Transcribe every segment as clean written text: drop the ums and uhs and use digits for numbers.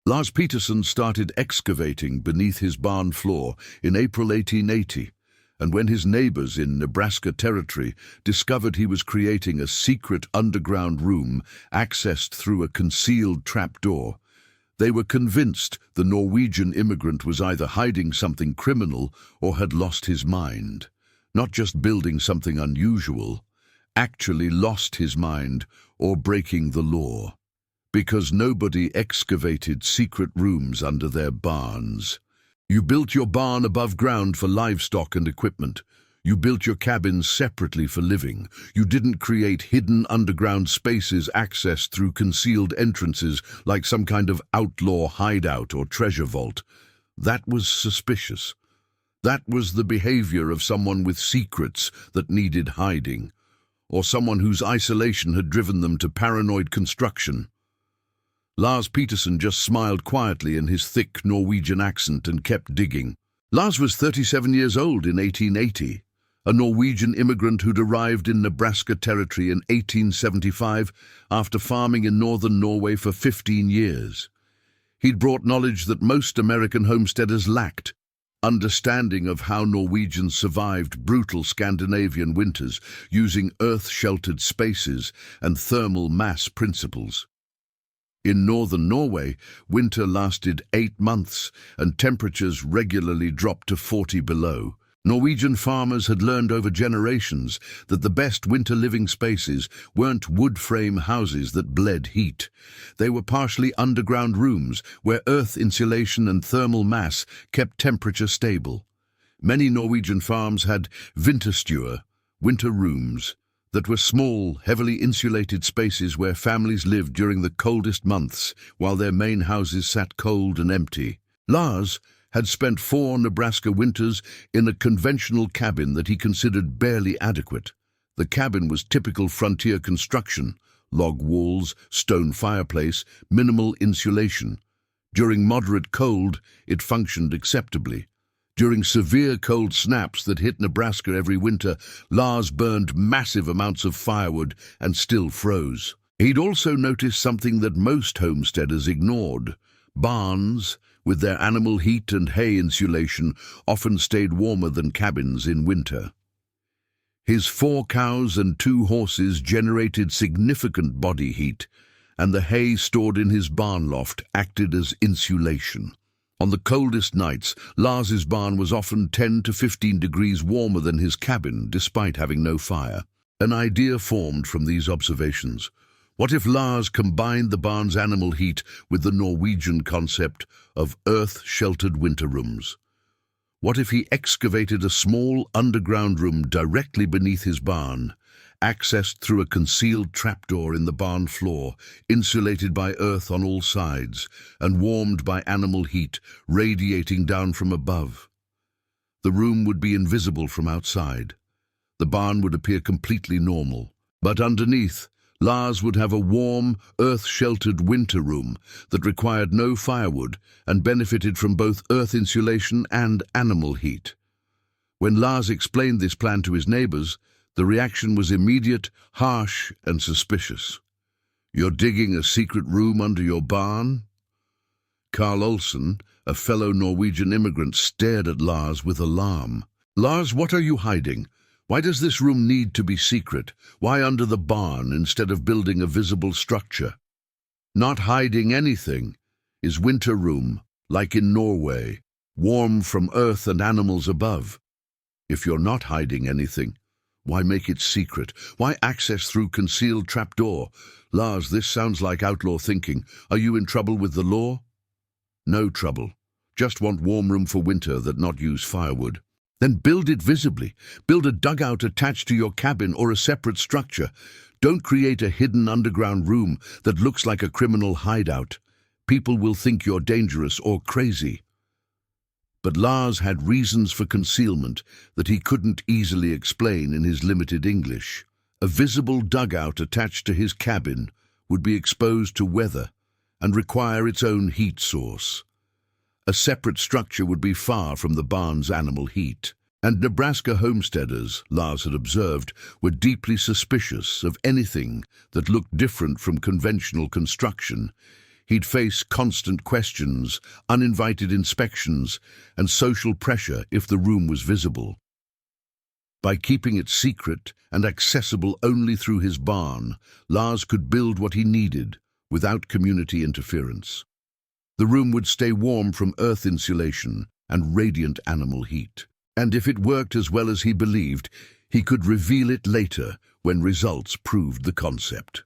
Lars Peterson started excavating beneath his barn floor in April 1880, and when his neighbors in Nebraska Territory discovered he was creating a secret underground room accessed through a concealed trapdoor, they were convinced the Norwegian immigrant was either hiding something criminal or had lost his mind. Not just building something unusual, actually lost his mind or breaking the law. Because nobody excavated secret rooms under their barns. You built your barn above ground for livestock and equipment. You built your cabins separately for living. You didn't create hidden underground spaces accessed through concealed entrances like some kind of outlaw hideout or treasure vault. That was suspicious. That was the behavior of someone with secrets that needed hiding, or someone whose isolation had driven them to paranoid construction. Lars Peterson just smiled quietly in his thick Norwegian accent and kept digging. Lars was 37 years old in 1880, a Norwegian immigrant who'd arrived in Nebraska Territory in 1875 after farming in northern Norway for 15 years. He'd brought knowledge that most American homesteaders lacked, understanding of how Norwegians survived brutal Scandinavian winters using earth-sheltered spaces and thermal mass principles. In northern Norway, winter lasted 8 months and temperatures regularly dropped to 40 below. Norwegian farmers had learned over generations that the best winter living spaces weren't wood frame houses that bled heat. They were partially underground rooms where earth insulation and thermal mass kept temperature stable. Many Norwegian farms had vinterstue, winter rooms, that were small, heavily insulated spaces where families lived during the coldest months while their main houses sat cold and empty. Lars had spent 4 Nebraska winters in a conventional cabin that he considered barely adequate. The cabin was typical frontier construction, log walls, stone fireplace, minimal insulation. During moderate cold, it functioned acceptably. During severe cold snaps that hit Nebraska every winter, Lars burned massive amounts of firewood and still froze. He'd also noticed something that most homesteaders ignored. Barns, with their animal heat and hay insulation, often stayed warmer than cabins in winter. His 4 cows and 2 horses generated significant body heat, and the hay stored in his barn loft acted as insulation. On the coldest nights, Lars's barn was often 10 to 15 degrees warmer than his cabin, despite having no fire. An idea formed from these observations. What if Lars combined the barn's animal heat with the Norwegian concept of earth-sheltered winter rooms? What if he excavated a small underground room directly beneath his barn, accessed through a concealed trapdoor in the barn floor, insulated by earth on all sides, and warmed by animal heat radiating down from above? The room would be invisible from outside. The barn would appear completely normal. But underneath, Lars would have a warm, earth-sheltered winter room that required no firewood and benefited from both earth insulation and animal heat. When Lars explained this plan to his neighbors, the reaction was immediate, harsh, and suspicious. "You're digging a secret room under your barn?" Carl Olsen, a fellow Norwegian immigrant, stared at Lars with alarm. "Lars, what are you hiding? Why does this room need to be secret? Why under the barn instead of building a visible structure?" "Not hiding anything is winter room, like in Norway, warm from earth and animals above. If you're not hiding anything, why make it secret? Why access through concealed trapdoor? Lars, this sounds like outlaw thinking. Are you in trouble with the law?" "No trouble. Just want warm room for winter that not use firewood." "Then build it visibly. Build a dugout attached to your cabin or a separate structure. Don't create a hidden underground room that looks like a criminal hideout. People will think you're dangerous or crazy." But Lars had reasons for concealment that he couldn't easily explain in his limited English. A visible dugout attached to his cabin would be exposed to weather and require its own heat source. A separate structure would be far from the barn's animal heat. And Nebraska homesteaders, Lars had observed, were deeply suspicious of anything that looked different from conventional construction. He'd face constant questions, uninvited inspections, and social pressure if the room was visible. By keeping it secret and accessible only through his barn, Lars could build what he needed without community interference. The room would stay warm from earth insulation and radiant animal heat. And if it worked as well as he believed, he could reveal it later when results proved the concept.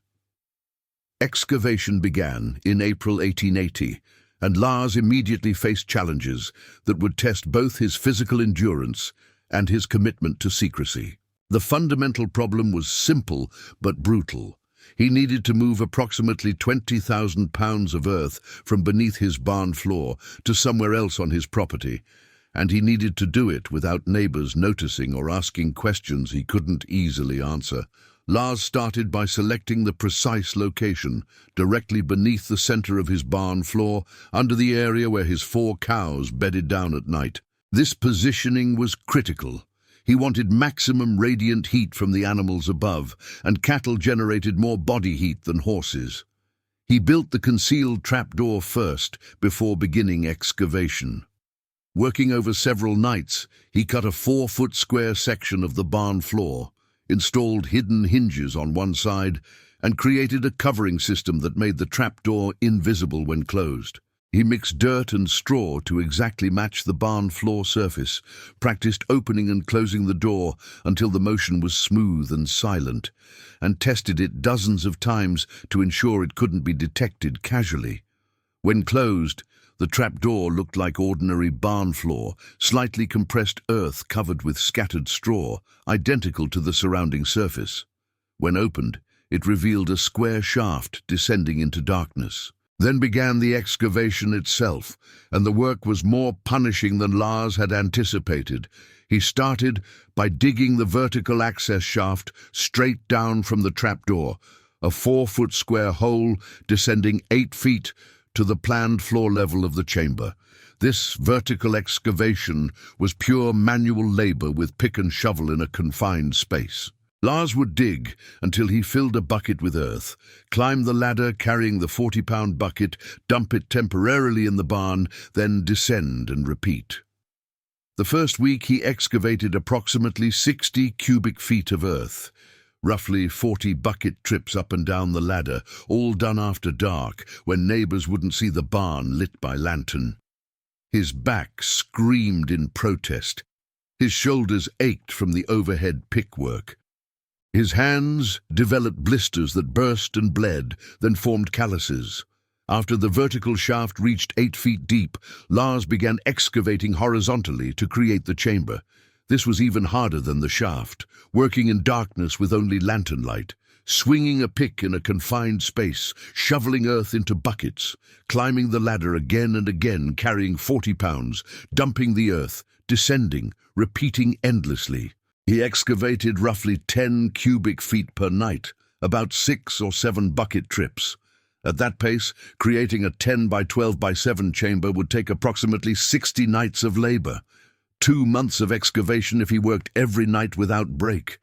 Excavation began in April 1880, and Lars immediately faced challenges that would test both his physical endurance and his commitment to secrecy. The fundamental problem was simple but brutal. He needed to move approximately 20,000 pounds of earth from beneath his barn floor to somewhere else on his property, and he needed to do it without neighbors noticing or asking questions he couldn't easily answer. Lars started by selecting the precise location, directly beneath the center of his barn floor, under the area where his 4 cows bedded down at night. This positioning was critical. He wanted maximum radiant heat from the animals above, and cattle generated more body heat than horses. He built the concealed trapdoor first, before beginning excavation. Working over several nights, he cut a 4-foot square section of the barn floor, installed hidden hinges on one side, and created a covering system that made the trapdoor invisible when closed. He mixed dirt and straw to exactly match the barn floor surface, practiced opening and closing the door until the motion was smooth and silent, and tested it dozens of times to ensure it couldn't be detected casually. When closed, the trapdoor looked like ordinary barn floor, slightly compressed earth covered with scattered straw, identical to the surrounding surface. When opened, it revealed a square shaft descending into darkness. Then began the excavation itself, and the work was more punishing than Lars had anticipated. He started by digging the vertical access shaft straight down from the trapdoor, a 4-foot square hole descending 8 feet to the planned floor level of the chamber. This vertical excavation was pure manual labor with pick and shovel in a confined space. Lars would dig until he filled a bucket with earth, climb the ladder carrying the 40-pound bucket, dump it temporarily in the barn, then descend and repeat. The first week he excavated approximately 60 cubic feet of earth, roughly 40 bucket trips up and down the ladder, all done after dark, when neighbors wouldn't see the barn lit by lantern. His back screamed in protest. His shoulders ached from the overhead pick work. His hands developed blisters that burst and bled, then formed calluses. After the vertical shaft reached 8 feet deep, Lars began excavating horizontally to create the chamber. This was even harder than the shaft, working in darkness with only lantern light, swinging a pick in a confined space, shoveling earth into buckets, climbing the ladder again and again, carrying 40 pounds, dumping the earth, descending, repeating endlessly. He excavated roughly 10 cubic feet per night, about 6 or 7 bucket trips. At that pace, creating a 10 by 12 by 7 chamber would take approximately 60 nights of labor. 2 months of excavation if he worked every night without break.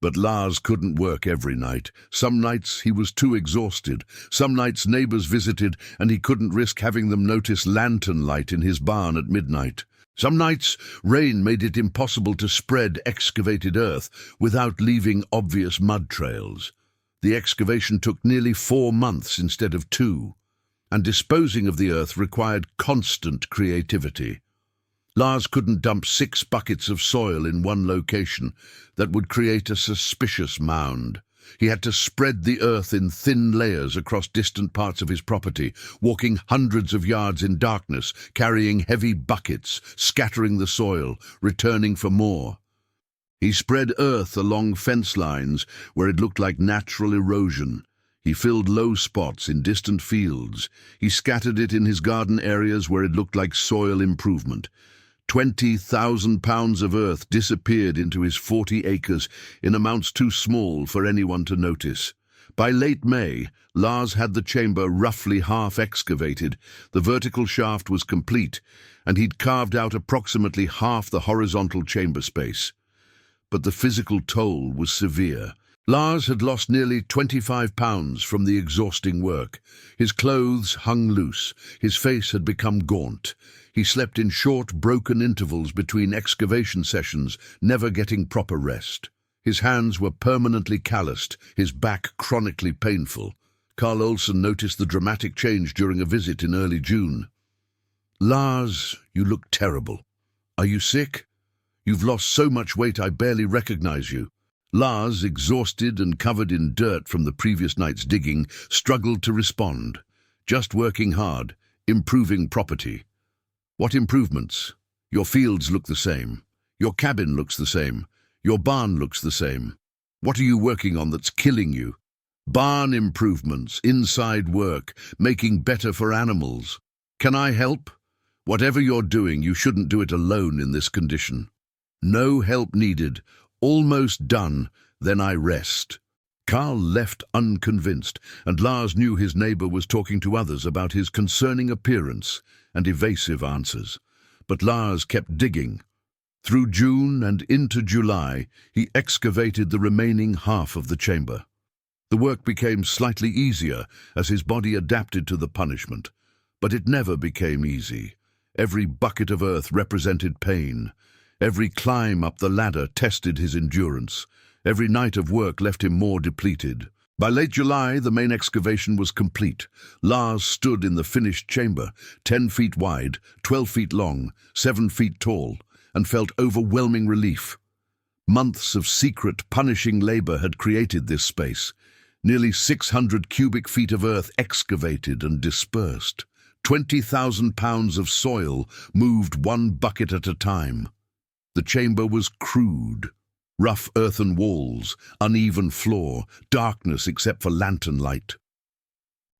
But Lars couldn't work every night. Some nights he was too exhausted. Some nights neighbors visited and he couldn't risk having them notice lantern light in his barn at midnight. Some nights, rain made it impossible to spread excavated earth without leaving obvious mud trails. The excavation took nearly 4 months instead of 2, and disposing of the earth required constant creativity. Lars couldn't dump 6 buckets of soil in one location. That would create a suspicious mound. He had to spread the earth in thin layers across distant parts of his property, walking hundreds of yards in darkness, carrying heavy buckets, scattering the soil, returning for more. He spread earth along fence lines where it looked like natural erosion. He filled low spots in distant fields. He scattered it in his garden areas where it looked like soil improvement. 20,000 pounds of earth disappeared into his 40 acres in amounts too small for anyone to notice. By late May, Lars had the chamber roughly half excavated, the vertical shaft was complete, and he'd carved out approximately half the horizontal chamber space. But the physical toll was severe. Lars had lost nearly 25 pounds from the exhausting work. His clothes hung loose. His face had become gaunt. He slept in short, broken intervals between excavation sessions, never getting proper rest. His hands were permanently calloused, his back chronically painful. Carl Olsen noticed the dramatic change during a visit in early June. "Lars, you look terrible. Are you sick? You've lost so much weight I barely recognize you." Lars, exhausted and covered in dirt from the previous night's digging, struggled to respond. "Just working hard, improving property." "What improvements? Your fields look the same. Your cabin looks the same. Your barn looks the same. What are you working on that's killing you?" "Barn improvements, inside work, making better for animals. Can I help?" "Whatever you're doing, you shouldn't do it alone in this condition." "No help needed. Almost done. Then I rest." Carl left unconvinced, and Lars knew his neighbor was talking to others about his concerning appearance and evasive answers. But Lars kept digging. Through June and into July, he excavated the remaining half of the chamber. The work became slightly easier as his body adapted to the punishment, but it never became easy. Every bucket of earth represented pain. Every climb up the ladder tested his endurance. Every night of work left him more depleted. By late July, the main excavation was complete. Lars stood in the finished chamber, 10 feet wide, 12 feet long, 7 feet tall, and felt overwhelming relief. Months of secret, punishing labor had created this space. Nearly 600 cubic feet of earth excavated and dispersed. 20,000 pounds of soil moved one bucket at a time. The chamber was crude. Rough earthen walls, uneven floor, darkness except for lantern light.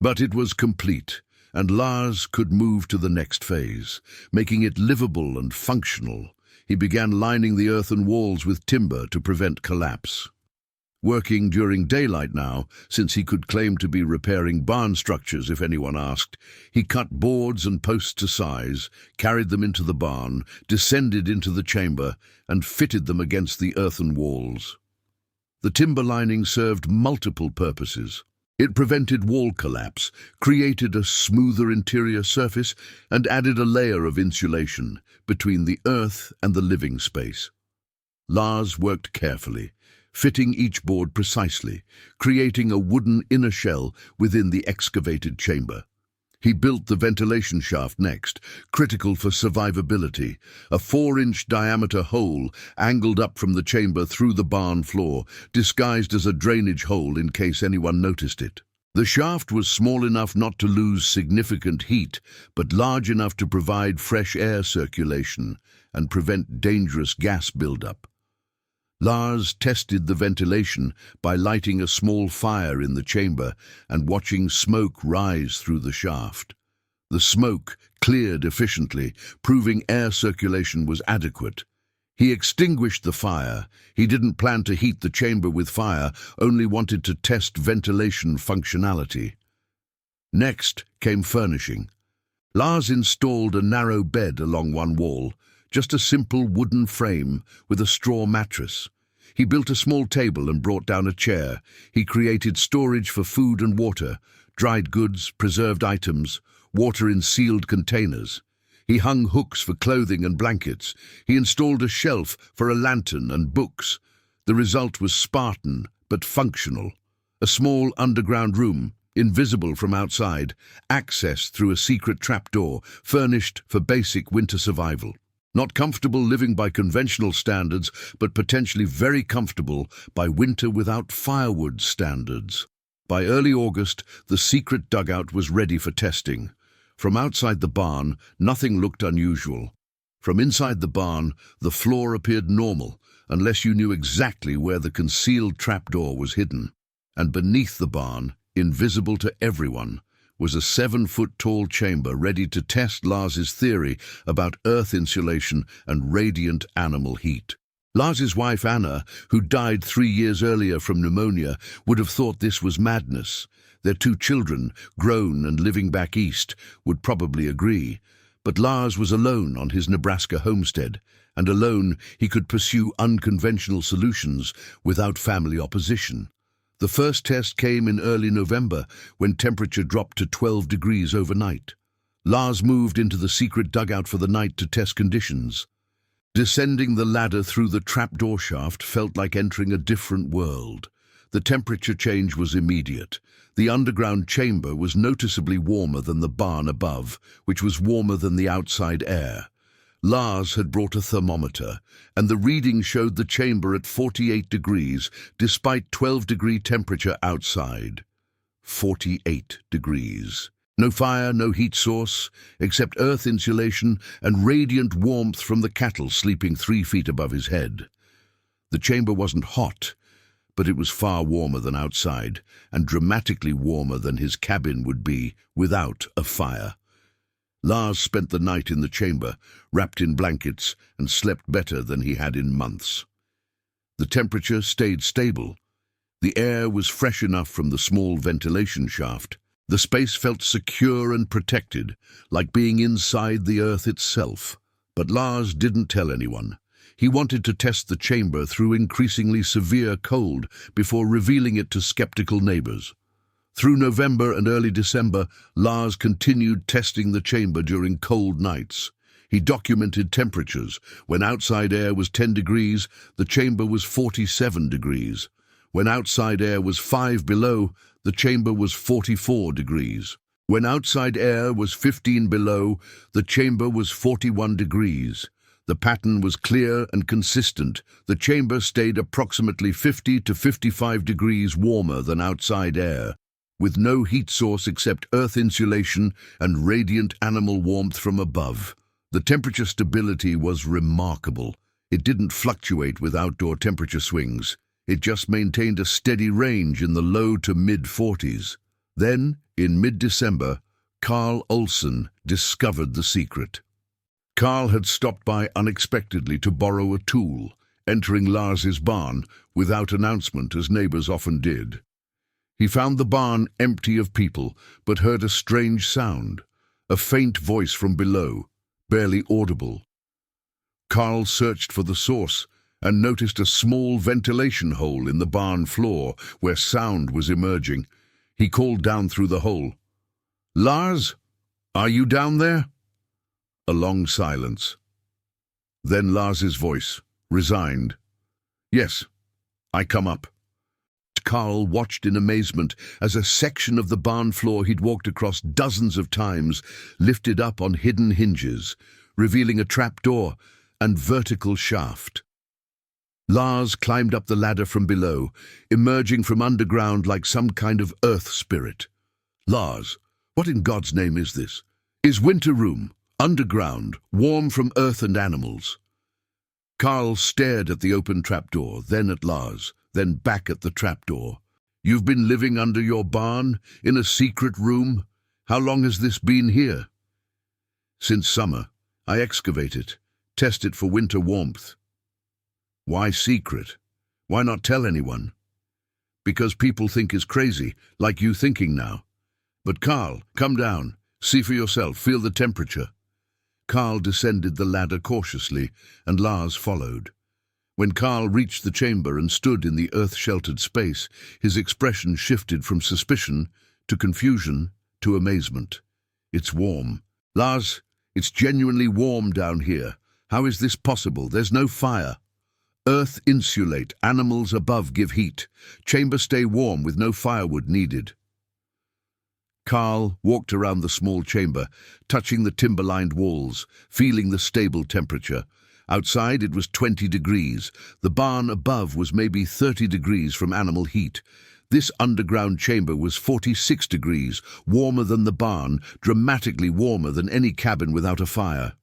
But it was complete, and Lars could move to the next phase, making it livable and functional. He began lining the earthen walls with timber to prevent collapse. Working during daylight now, since he could claim to be repairing barn structures if anyone asked, he cut boards and posts to size, carried them into the barn, descended into the chamber, and fitted them against the earthen walls. The timber lining served multiple purposes. It prevented wall collapse, created a smoother interior surface, and added a layer of insulation between the earth and the living space. Lars worked carefully, fitting each board precisely, creating a wooden inner shell within the excavated chamber. He built the ventilation shaft next, critical for survivability, a 4-inch diameter hole angled up from the chamber through the barn floor, disguised as a drainage hole in case anyone noticed it. The shaft was small enough not to lose significant heat, but large enough to provide fresh air circulation and prevent dangerous gas buildup. Lars tested the ventilation by lighting a small fire in the chamber and watching smoke rise through the shaft. The smoke cleared efficiently, proving air circulation was adequate. He extinguished the fire. He didn't plan to heat the chamber with fire, only wanted to test ventilation functionality. Next came furnishing. Lars installed a narrow bed along one wall, just a simple wooden frame with a straw mattress. He built a small table and brought down a chair. He created storage for food and water, dried goods, preserved items, water in sealed containers. He hung hooks for clothing and blankets. He installed a shelf for a lantern and books. The result was Spartan, but functional. A small underground room, invisible from outside, accessed through a secret trapdoor, furnished for basic winter survival. Not comfortable living by conventional standards, but potentially very comfortable by winter without firewood standards. By early August, the secret dugout was ready for testing. From outside the barn, nothing looked unusual. From inside the barn, the floor appeared normal, unless you knew exactly where the concealed trapdoor was hidden. And beneath the barn, invisible to everyone, was a 7-foot-tall chamber ready to test Lars's theory about earth insulation and radiant animal heat. Lars's wife Anna, who died 3 years earlier from pneumonia, would have thought this was madness. Their 2 children, grown and living back east, would probably agree. But Lars was alone on his Nebraska homestead, and alone he could pursue unconventional solutions without family opposition. The first test came in early November, when temperature dropped to 12 degrees overnight. Lars moved into the secret dugout for the night to test conditions. Descending the ladder through the trapdoor shaft felt like entering a different world. The temperature change was immediate. The underground chamber was noticeably warmer than the barn above, which was warmer than the outside air. Lars had brought a thermometer, and the reading showed the chamber at 48 degrees, despite 12-degree temperature outside. 48 degrees. No fire, no heat source, except earth insulation and radiant warmth from the cattle sleeping 3 feet above his head. The chamber wasn't hot, but it was far warmer than outside, and dramatically warmer than his cabin would be without a fire. Lars spent the night in the chamber, wrapped in blankets, and slept better than he had in months. The temperature stayed stable. The air was fresh enough from the small ventilation shaft. The space felt secure and protected, like being inside the earth itself. But Lars didn't tell anyone. He wanted to test the chamber through increasingly severe cold before revealing it to skeptical neighbors. Through November and early December, Lars continued testing the chamber during cold nights. He documented temperatures. When outside air was 10 degrees, the chamber was 47 degrees. When outside air was 5 below, the chamber was 44 degrees. When outside air was 15 below, the chamber was 41 degrees. The pattern was clear and consistent. The chamber stayed approximately 50 to 55 degrees warmer than outside air, with no heat source except earth insulation and radiant animal warmth from above. The temperature stability was remarkable. It didn't fluctuate with outdoor temperature swings. It just maintained a steady range in the low to mid-40s. Then, in mid-December, Carl Olsen discovered the secret. Carl had stopped by unexpectedly to borrow a tool, entering Lars's barn without announcement, as neighbors often did. He found the barn empty of people, but heard a strange sound, a faint voice from below, barely audible. Carl searched for the source and noticed a small ventilation hole in the barn floor where sound was emerging. He called down through the hole, "Lars, are you down there?" A long silence. Then Lars's voice, resigned, "Yes, I come up." Carl watched in amazement as a section of the barn floor he'd walked across dozens of times lifted up on hidden hinges, revealing a trapdoor and vertical shaft. Lars climbed up the ladder from below, emerging from underground like some kind of earth spirit. "Lars, what in God's name is this? Is winter room, underground, warm from earth and animals?" Carl stared at the open trapdoor, then at Lars, then back at the trapdoor. "You've been living under your barn, in a secret room? How long has this been here?" "Since summer. I excavate it, test it for winter warmth." "Why secret? Why not tell anyone?" "Because people think it's crazy, like you thinking now." "But Carl, come down. See for yourself. Feel the temperature." Carl descended the ladder cautiously, and Lars followed. When Carl reached the chamber and stood in the earth-sheltered space, his expression shifted from suspicion to confusion to amazement. "It's warm. Lars, it's genuinely warm down here. How is this possible? There's no fire." "Earth insulate, animals above give heat. Chamber stay warm with no firewood needed." Carl walked around the small chamber, touching the timber-lined walls, feeling the stable temperature. Outside it was 20 degrees. The barn above was maybe 30 degrees from animal heat. This underground chamber was 46 degrees, warmer than the barn, dramatically warmer than any cabin without a fire.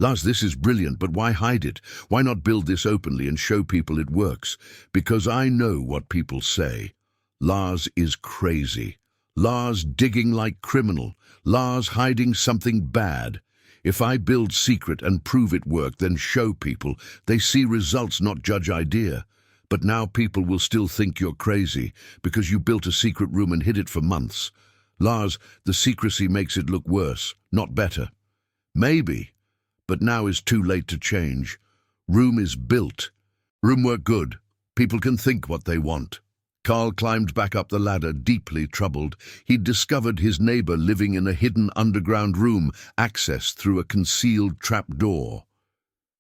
Lars, this is brilliant, but why hide it? Why not build this openly and show people it works? Because I know what people say. Lars is crazy. Lars digging like criminal. Lars hiding something bad. If I build secret and prove it worked, then show people. They see results, not judge idea. But now people will still think you're crazy because you built a secret room and hid it for months. Lars, the secrecy makes it look worse, not better. Maybe. But now is too late to change. Room is built. Room work good. People can think what they want. Carl climbed back up the ladder, deeply troubled. He'd discovered his neighbor living in a hidden underground room, accessed through a concealed trapdoor.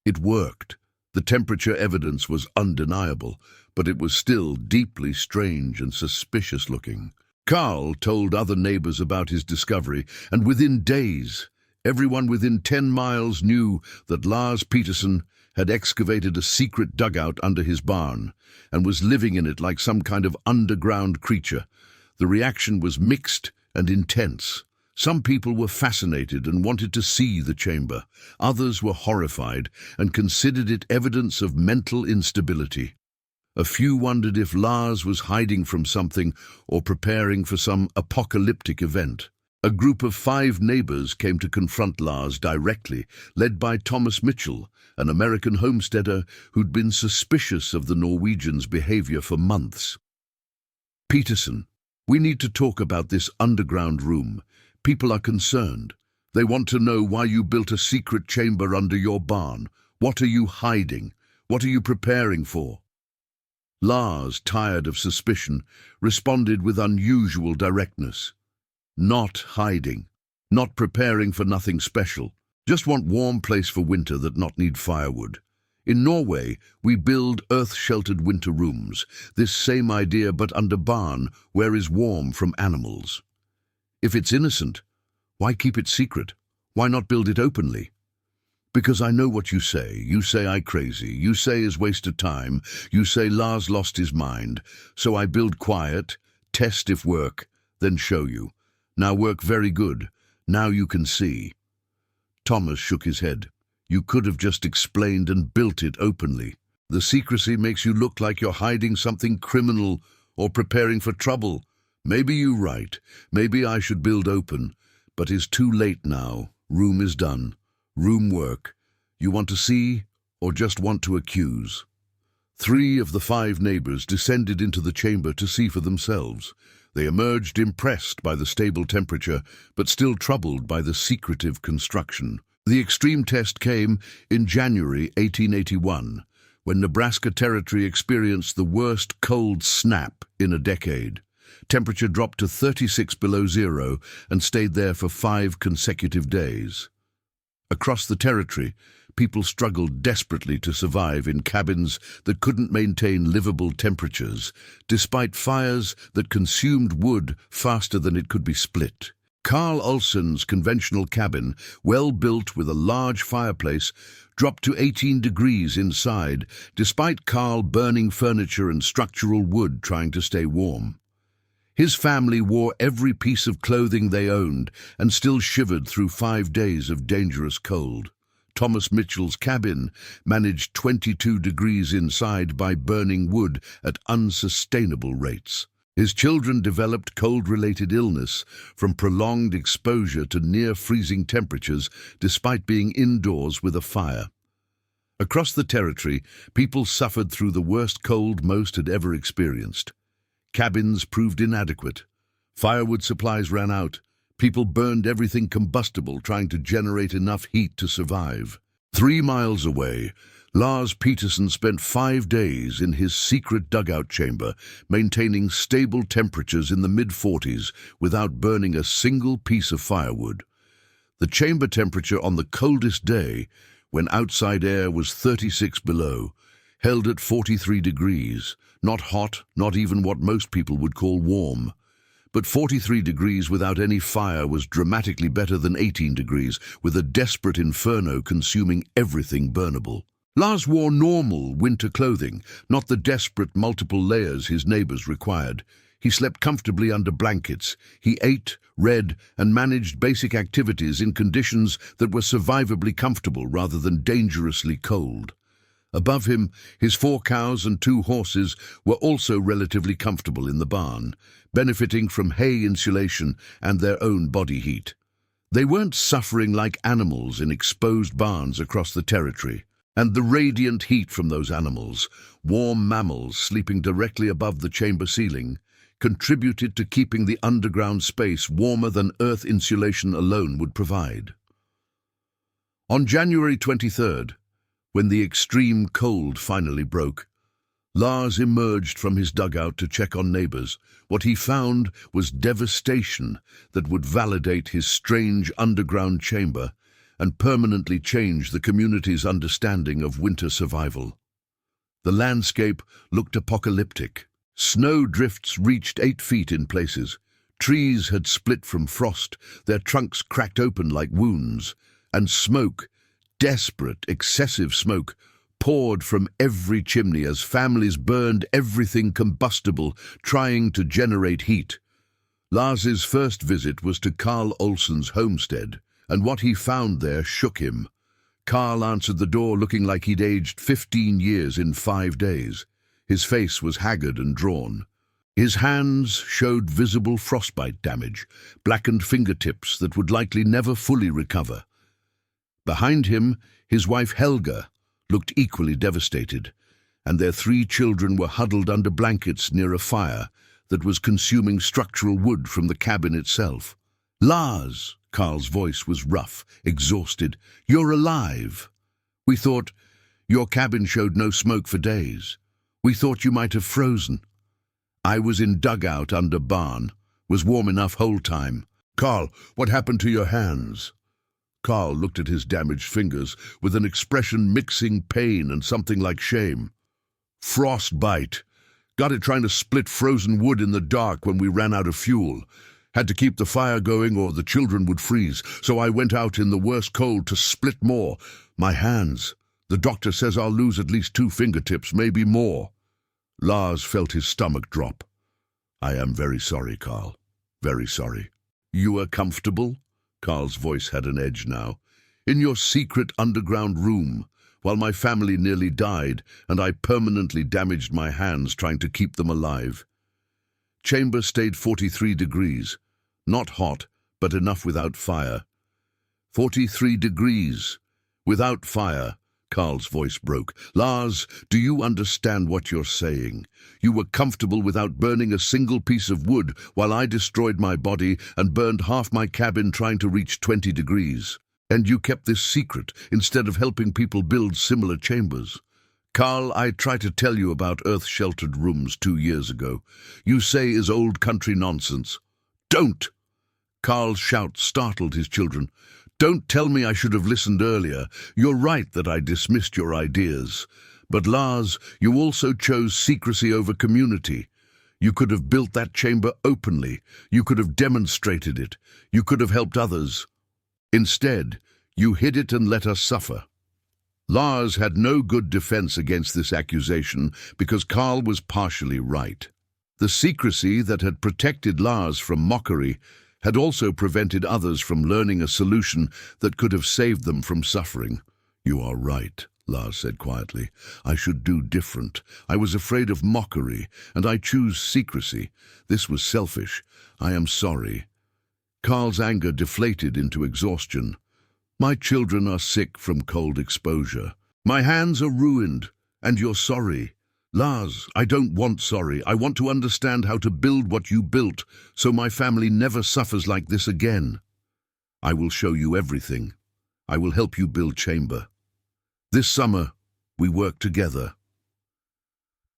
It worked. The temperature evidence was undeniable, but it was still deeply strange and suspicious looking. Carl told other neighbors about his discovery, and within days, everyone within 10 miles knew that Lars Peterson had excavated a secret dugout under his barn and was living in it like some kind of underground creature. The reaction was mixed and intense. Some people were fascinated and wanted to see the chamber. Others were horrified and considered it evidence of mental instability. A few wondered if Lars was hiding from something or preparing for some apocalyptic event. A group of 5 neighbors came to confront Lars directly, led by Thomas Mitchell, an American homesteader who'd been suspicious of the Norwegian's behavior for months. "Peterson, we need to talk about this underground room. People are concerned. They want to know why you built a secret chamber under your barn. What are you hiding? What are you preparing for?" Lars, tired of suspicion, responded with unusual directness. "Not hiding. Not preparing for nothing special. Just want warm place for winter that not need firewood. In Norway, we build earth-sheltered winter rooms. This same idea but under barn, where is warm from animals. If it's innocent, why keep it secret? Why not build it openly? Because I know what you say. You say I crazy. You say is waste of time. You say Lars lost his mind. So I build quiet, test if work, then show you. Now work very good. Now you can see." Thomas shook his head. "You could have just explained and built it openly. The secrecy makes you look like you're hiding something criminal or preparing for trouble. Maybe you're right. Maybe I should build open. But it's too late now. Room is done. Room work. You want to see or just want to accuse?" 3 of the 5 neighbors descended into the chamber to see for themselves. They emerged impressed by the stable temperature, but still troubled by the secretive construction. The extreme test came in January 1881, when Nebraska Territory experienced the worst cold snap in a decade. Temperature dropped to 36 below zero and stayed there for 5 consecutive days. Across the territory, people struggled desperately to survive in cabins that couldn't maintain livable temperatures, despite fires that consumed wood faster than it could be split. Carl Olsen's conventional cabin, well built with a large fireplace, dropped to 18 degrees inside, despite Carl burning furniture and structural wood trying to stay warm. His family wore every piece of clothing they owned and still shivered through 5 days of dangerous cold. Thomas Mitchell's cabin managed 22 degrees inside by burning wood at unsustainable rates. His children developed cold-related illness from prolonged exposure to near-freezing temperatures despite being indoors with a fire. Across the territory, people suffered through the worst cold most had ever experienced. Cabins proved inadequate. Firewood supplies ran out. People burned everything combustible trying to generate enough heat to survive. 3 miles away, Lars Peterson spent 5 days in his secret dugout chamber, maintaining stable temperatures in the mid-40s without burning a single piece of firewood. The chamber temperature on the coldest day, when outside air was 36 below, held at 43 degrees, not hot, not even what most people would call warm. But 43 degrees without any fire was dramatically better than 18 degrees, with a desperate inferno consuming everything burnable. Lars wore normal winter clothing, not the desperate multiple layers his neighbors required. He slept comfortably under blankets. He ate, read, and managed basic activities in conditions that were survivably comfortable rather than dangerously cold. Above him, his 4 cows and 2 horses were also relatively comfortable in the barn, benefiting from hay insulation and their own body heat. They weren't suffering like animals in exposed barns across the territory, and the radiant heat from those animals, warm mammals sleeping directly above the chamber ceiling, contributed to keeping the underground space warmer than earth insulation alone would provide. On January 23rd, when the extreme cold finally broke, Lars emerged from his dugout to check on neighbors. What he found was devastation that would validate his strange underground chamber and permanently change the community's understanding of winter survival. The landscape looked apocalyptic. Snow drifts reached 8 feet in places. Trees had split from frost, their trunks cracked open like wounds, and smoke, desperate, excessive smoke, poured from every chimney as families burned everything combustible, trying to generate heat. Lars's first visit was to Carl Olsen's homestead, and what he found there shook him. Carl answered the door looking like he'd aged 15 years in 5 days. His face was haggard and drawn. His hands showed visible frostbite damage, blackened fingertips that would likely never fully recover. Behind him, his wife Helga looked equally devastated, and their 3 children were huddled under blankets near a fire that was consuming structural wood from the cabin itself. "Lars," Carl's voice was rough, exhausted. "You're alive. We thought your cabin showed no smoke for days. We thought you might have frozen." "I was in dugout under barn. Was warm enough whole time." "Carl, what happened to your hands?" Carl looked at his damaged fingers with an expression mixing pain and something like shame. "Frostbite. Got it trying to split frozen wood in the dark when we ran out of fuel. Had to keep the fire going or the children would freeze, so I went out in the worst cold to split more. My hands. The doctor says I'll lose at least 2 fingertips, maybe more." Lars felt his stomach drop. "I am very sorry, Carl. Very sorry." "You are comfortable?" Carl's voice had an edge now. "In your secret underground room, while my family nearly died and I permanently damaged my hands trying to keep them alive." Chamber stayed 43 degrees. Not hot, but enough without fire. 43 degrees. Without fire. Carl's voice broke. "Lars, do you understand what you're saying? You were comfortable without burning a single piece of wood while I destroyed my body and burned half my cabin trying to reach 20 degrees. And you kept this secret instead of helping people build similar chambers. Carl, I tried to tell you about earth-sheltered rooms 2 years ago. You say is old country nonsense." "Don't!" Carl's shout startled his children. "Don't tell me I should have listened earlier. You're right that I dismissed your ideas. But Lars, you also chose secrecy over community. You could have built that chamber openly. You could have demonstrated it. You could have helped others. Instead, you hid it and let us suffer." Lars had no good defense against this accusation because Carl was partially right. The secrecy that had protected Lars from mockery had also prevented others from learning a solution that could have saved them from suffering. "You are right," Lars said quietly. "I should do different. I was afraid of mockery, and I choose secrecy. This was selfish. I am sorry." Carl's anger deflated into exhaustion. "My children are sick from cold exposure. My hands are ruined, and you're sorry. Lars, I don't want sorry. I want to understand how to build what you built, so my family never suffers like this again. I will show you everything. I will help you build chamber. This summer, we work together."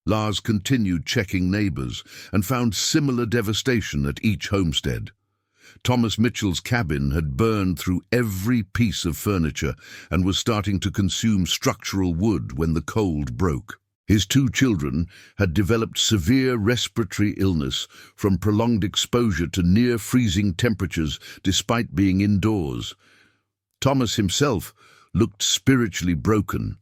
Lars continued checking neighbors and found similar devastation at each homestead. Thomas Mitchell's cabin had burned through every piece of furniture and was starting to consume structural wood when the cold broke. His 2 children had developed severe respiratory illness from prolonged exposure to near-freezing temperatures despite being indoors. Thomas himself looked spiritually broken,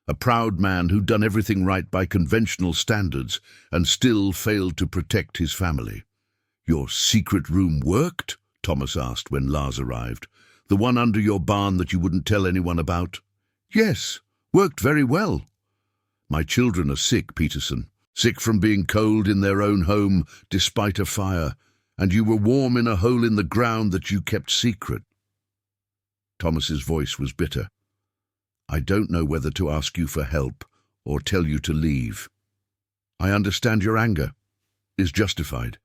a proud man who'd done everything right by conventional standards and still failed to protect his family. "Your secret room worked?" Thomas asked when Lars arrived. "The one under your barn that you wouldn't tell anyone about?" "Yes, worked very well." "My children are sick, Peterson. Sick from being cold in their own home despite a fire, and you were warm in a hole in the ground that you kept secret." Thomas's voice was bitter. "I don't know whether to ask you for help or tell you to leave. I understand your anger is justified.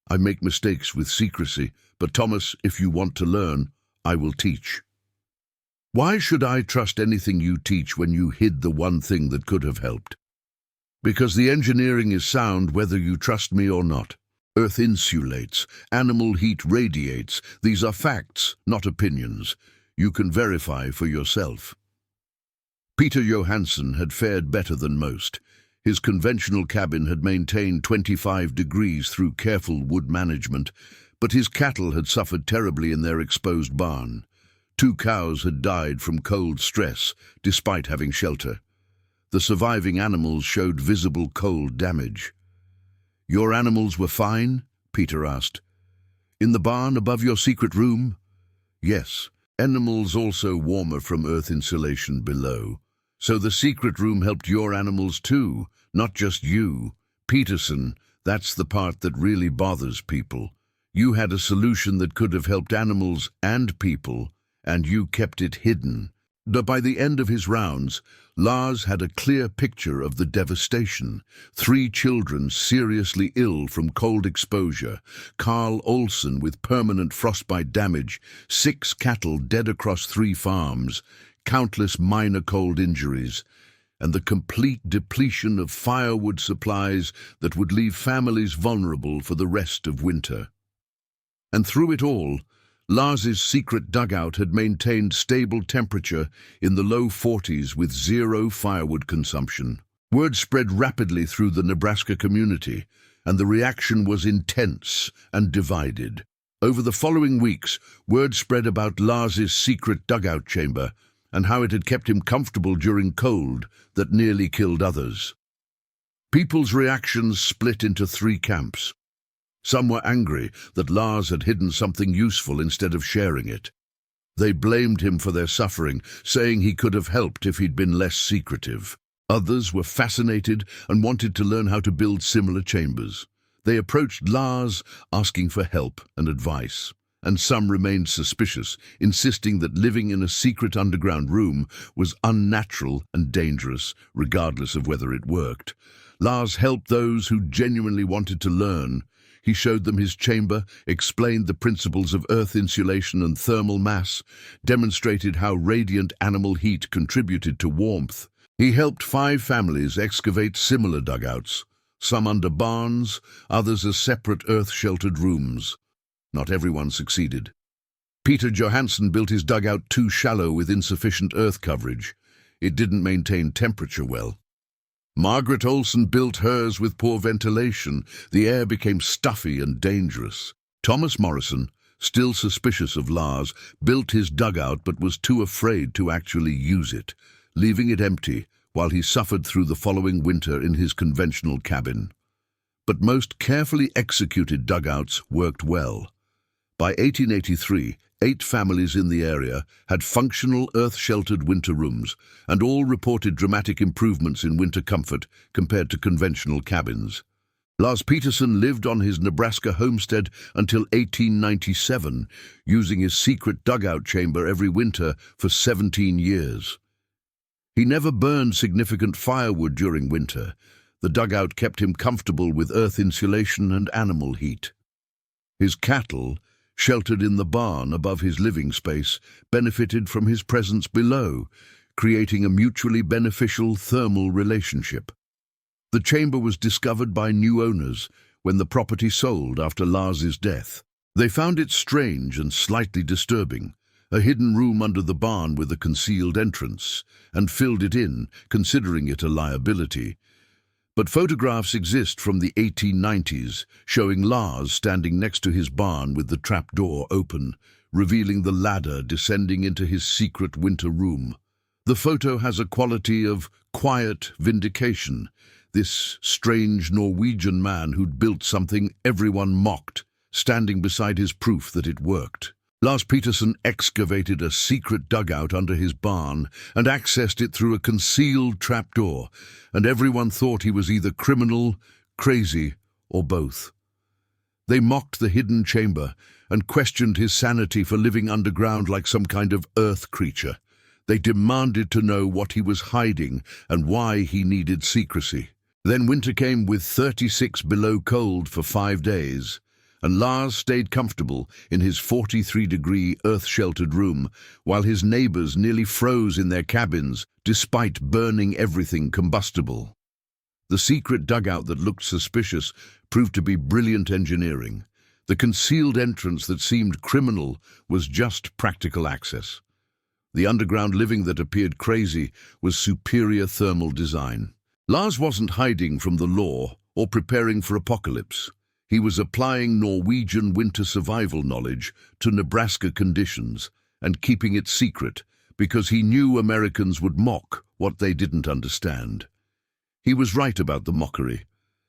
I make mistakes with secrecy, but Thomas, if you want to learn, I will teach." "Why should I trust anything you teach when you hid the one thing that could have helped?" Because the engineering is sound whether you trust me or not. Earth insulates, animal heat radiates. These are facts, not opinions. You can verify for yourself. Peter Johansson had fared better than most. His conventional cabin had maintained 25 degrees through careful wood management, but his cattle had suffered terribly in their exposed barn. 2 cows had died from cold stress, despite having shelter. The surviving animals showed visible cold damage. "Your animals were fine?" Peter asked. "In the barn above your secret room?" "Yes. Animals also warmer from earth insulation below. So the secret room helped your animals too, not just you. Peterson, that's the part that really bothers people. You had a solution that could have helped animals and people, and you kept it hidden." But by the end of his rounds, Lars had a clear picture of the devastation. 3 children seriously ill from cold exposure, Carl Olsen with permanent frostbite damage, 6 cattle dead across 3 farms, countless minor cold injuries, and the complete depletion of firewood supplies that would leave families vulnerable for the rest of winter. And through it all, Lars's secret dugout had maintained stable temperature in the low 40s with 0 firewood consumption. Word spread rapidly through the Nebraska community, and the reaction was intense and divided. Over the following weeks, word spread about Lars's secret dugout chamber and how it had kept him comfortable during cold that nearly killed others. People's reactions split into 3 camps. Some were angry that Lars had hidden something useful instead of sharing it. They blamed him for their suffering, saying he could have helped if he'd been less secretive. Others were fascinated and wanted to learn how to build similar chambers. They approached Lars, asking for help and advice. And some remained suspicious, insisting that living in a secret underground room was unnatural and dangerous, regardless of whether it worked. Lars helped those who genuinely wanted to learn. He showed them his chamber, explained the principles of earth insulation and thermal mass, demonstrated how radiant animal heat contributed to warmth. He helped 5 families excavate similar dugouts, some under barns, others as separate earth-sheltered rooms. Not everyone succeeded. Peter Johansson built his dugout too shallow with insufficient earth coverage. It didn't maintain temperature well. Margaret Olsen built hers with poor ventilation. The air became stuffy and dangerous. Thomas Morrison, still suspicious of Lars, built his dugout but was too afraid to actually use it, leaving it empty while he suffered through the following winter in his conventional cabin. But most carefully executed dugouts worked well. By 1883, 8 families in the area had functional earth-sheltered winter rooms, and all reported dramatic improvements in winter comfort compared to conventional cabins. Lars Peterson lived on his Nebraska homestead until 1897, using his secret dugout chamber every winter for 17 years. He never burned significant firewood during winter. The dugout kept him comfortable with earth insulation and animal heat. His cattle, sheltered in the barn above his living space, benefited from his presence below, creating a mutually beneficial thermal relationship. The chamber was discovered by new owners when the property sold after Lars's death. They found it strange and slightly disturbing, a hidden room under the barn with a concealed entrance, and filled it in, considering it a liability. But photographs exist from the 1890s showing Lars standing next to his barn with the trapdoor open, revealing the ladder descending into his secret winter room. The photo has a quality of quiet vindication. This strange Norwegian man who'd built something everyone mocked, standing beside his proof that it worked. Lars Peterson excavated a secret dugout under his barn and accessed it through a concealed trapdoor, and everyone thought he was either criminal, crazy, or both. They mocked the hidden chamber and questioned his sanity for living underground like some kind of earth creature. They demanded to know what he was hiding and why he needed secrecy. Then winter came with 36 below cold for 5 days. And Lars stayed comfortable in his 43-degree earth-sheltered room, while his neighbors nearly froze in their cabins, despite burning everything combustible. The secret dugout that looked suspicious proved to be brilliant engineering. The concealed entrance that seemed criminal was just practical access. The underground living that appeared crazy was superior thermal design. Lars wasn't hiding from the law or preparing for apocalypse. He was applying Norwegian winter survival knowledge to Nebraska conditions and keeping it secret because he knew Americans would mock what they didn't understand. He was right about the mockery,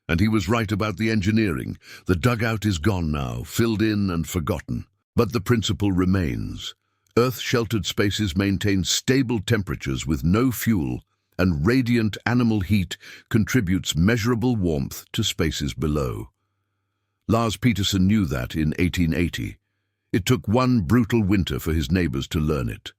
and he was right about the engineering. The dugout is gone now, filled in and forgotten. But the principle remains. Earth-sheltered spaces maintain stable temperatures with no fuel, and radiant animal heat contributes measurable warmth to spaces below. Lars Peterson knew that in 1880. It took one brutal winter for his neighbors to learn it.